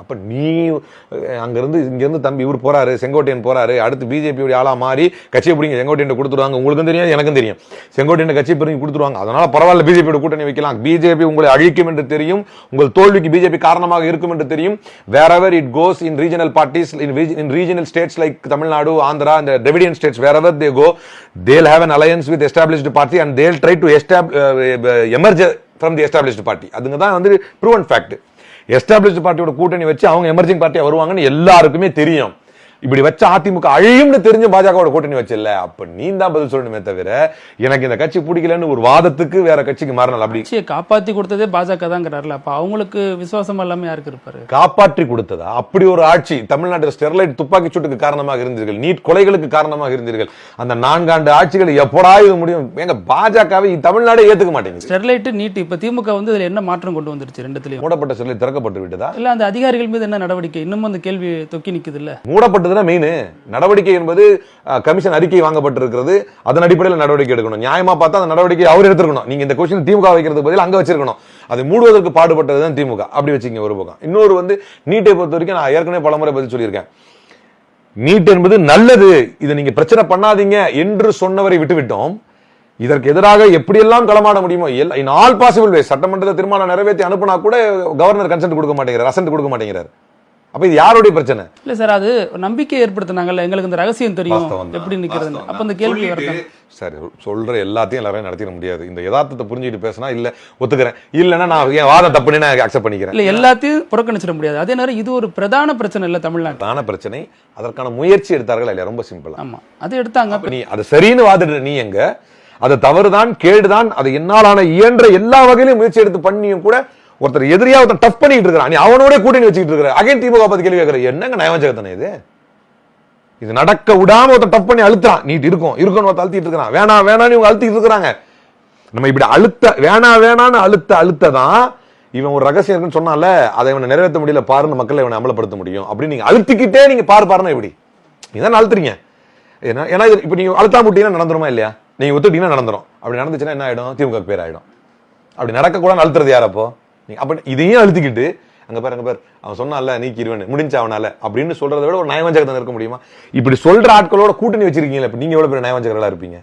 அப்ப நீ அங்கிருந்து இங்கிருந்து தம்பி இவர் போறாரு, செங்கோட்டையன் போறாரு, அடுத்து பிஜேபியோட ஆளா மாறி கட்சியை பிடிங்க செங்கோட்டையன் கொடுத்துருவாங்க. உங்களுக்கும் தெரியும், எனக்கும் தெரியும், செங்கோட்டையன் கட்சி பிரிஞ்சு கொடுத்துருவாங்க. அதனால பரவாயில்ல, பிஜேபியோட கூட்டணி வைக்கலாம். பிஜேபி உங்களை அழிக்கும் என்று தெரியும், உங்கள் தோல்விக்கு பிஜேபி காரணமாக இருக்கும் என்று தெரியும். wherever it goes in regional parties, in regional states like Tamil Nadu, Andhra and the Dravidian states, wherever they go, they'll have an alliance with established party and they'll try to emerge from the established party. அதுங்க தான் வந்து proven fact. Established பார்ட்டியோட கூட்டணி வச்சு அவங்க emerging பார்ட்டியா வருவாங்கன்னு எல்லாருக்குமே தெரியும். இப்படி வச்ச அதிமுக அழியும்னு தெரிஞ்ச பாஜகவோட கூட்டணி வச்சில்ல, அப்ப நீ தான் பதில் சொல்லணுமே தவிர எனக்கு இந்த கட்சி பிடிக்கலன்னு ஒரு வாதத்துக்கு வேற கட்சிக்கு மாறணும். அப்படி காப்பாத்தி கொடுத்ததே பாஜக தான்ங்கிறாருல, அப்ப அவங்களுக்கு விசுவாசம் எல்லாமே யாருக்கு இருப்பாரு? காப்பாற்றி கொடுத்ததா? அப்படி ஒரு ஆட்சி தமிழ்நாட்டில் ஸ்டெர்லைட் துப்பாக்கி சூட்டுக்கு காரணமாக இருந்தீர்கள், நீட் கொலைகளுக்கு காரணமாக இருந்தீர்கள். அந்த 4 ஆண்டு ஆட்சிகள் எப்படா இது முடியும்? எங்க பாஜகவை தமிழ்நாடு ஏத்துக்க மாட்டேங்குது. ஸ்டெர்லைட் நீட் இப்ப திமுக வந்து இதுல என்ன மாற்றம் கொண்டு வந்துருச்சு? ரெண்டுத்திலயும் மூடப்பட்ட ஸ்டெர்லைட் திறக்கப்பட்டு விட்டதா? இல்ல அந்த அதிகாரிகள் மீது என்ன நடவடிக்கை? இன்னும் அந்த கேள்வி தொக்கி நிக்குது இல்ல. மூடப்பட்டு மெயின் நடவடிக்கை என்பது கமிஷன் அறிக்கை வாங்கப்பட்டிருக்கிறது. அதன் அடிப்படையில் நடவடிக்கை எடுக்கணும். நியாயமா பார்த்தா அந்த நடவடிக்கை அவர் எடுத்துக்கணும். நீங்க இந்த கொஸ்டின் திமுக வைக்கிறதுக்கு பதில் அங்க வச்சிருக்கணும். அதை மூடுவதற்கு பாடுபட்டதுதான் திமுக. அப்படி வச்சுங்க ஒரு பக்கம். இன்னொரு வந்து நீட்டை பொறுத்த வரைக்கும் நான் ஏற்கனவே பலமுறை பதில் சொல்லியிருக்கேன். நீட் என்பது நல்லது, இதை நீங்க பிரச்சனை பண்ணாதீங்க என்று சொன்னவரை விட்டுவிட்டோம். இதற்கு எதிராக எப்படியெல்லாம் களமாட முடியுமோ இன் ஆல் பாசிபிள் வே சட்டமன்றத்தை தீர்மானம் நிறைவேற்றி அனுப்பினா கூட கவர்னர் கன்சென்ட் கொடுக்க மாட்டேங்கிறார், அசென்ட் கொடுக்க மாட்டேங்கிறார். அப்ப இது யாருடைய பிரச்சனை இல்ல சார், அது நம்பிக்கை ஏற்படுத்தினாங்கல்ல, எங்களுக்கு இந்த ரகசியம் தெரியும் எப்படி நிக்கிறது. அப்ப இந்த கேள்வி வரட்டும். சரி, சொல்ற எல்லாத்தையும் எல்லாரும் நடத்திட முடியாது. இந்த யதார்த்தத்தை புரிஞ்சுட்டு பேசினா இல்ல ஒத்துக்கிறேன், இல்லன்னா நான் என் வாதம் தப்புன்னு நான் அக்செப்ட் பண்ணிக்கிறேன். இல்ல எல்லாத்தையும் புறக்கணிச்சிட முடியாது. அதே நேரம் இது ஒரு பிரதான பிரச்சனை இல்ல தமிழ்நாடு. பிரதான பிரச்சனை. அதற்கான முயற்சி எடுத்தார்கள் இல்லையா? ரொம்ப சிம்பிள். ஆமா, அது எடுத்தாங்க. நீ அதை சரின்னு வாதிட்டு நீ எங்க அது தவறுதான், கேடுதான், அது என்னாலான இயன்ற எல்லா வகையிலும் முயற்சி எடுத்து பண்ணியும் கூட ஒருத்தர் எதிரியா ஒருத்தர் டஃப் பண்ணிட்டு இருக்கான், நீ அவனோட கூட்டணி வச்சுக்கிட்டு இருக்க. அகைன் திமுக பத்தி கேள்வி கேட்கிற, என்னங்க நயவஞ்சகத்தனை இது நடக்க விடாம ஒருத்தர் டஃப் பண்ணி அழுத்துறான். நீட் இருக்கும் ஒருத்தர் அழுத்திட்டு இருக்கான், வேணா வேணான்னு இவங்க அழுத்திட்டு இருக்கிறாங்க. நம்ம இப்படி வேணான்னு அழுத்ததான் இவன் ஒரு ரகசியம் இருக்குன்னு சொன்னால அதை இவனை நிறைவேற்ற முடியல பாருன்னு மக்களை இவனை அமலப்படுத்த முடியும். அப்படி நீங்க அழுத்திக்கிட்டே நீங்க பாருன்னா எப்படி நீதான் அழுத்துறீங்க? ஏன்னா இப்ப நீங்க அழுத்தாம விட்டீங்கன்னா நடந்துருமா இல்லையா? நீங்க ஒத்துட்டீங்கன்னா நடந்துரும். அப்படி நடந்துச்சுன்னா என்ன ஆயிடும்? திமுக பேர் ஆயிடும். அப்படி நடக்க கூட அழுத்துறது யார் அப்போ? அப்ப இதையும் அழுத்திக்கிட்டு அங்க பாரு அவன் சொன்னால நீக்கிடுவேன் முடிஞ்ச அவனால அப்படின்னு சொல்றதை விட ஒரு நயவஞ்சகத்தை இருக்க முடியுமா? இப்படி சொல்ற ஆட்களோட கூட்டணி வச்சிருக்கீங்களா? இப்ப நீங்க எவ்வளவு பேர் நயவஞ்சகர்களா இருப்பீங்க?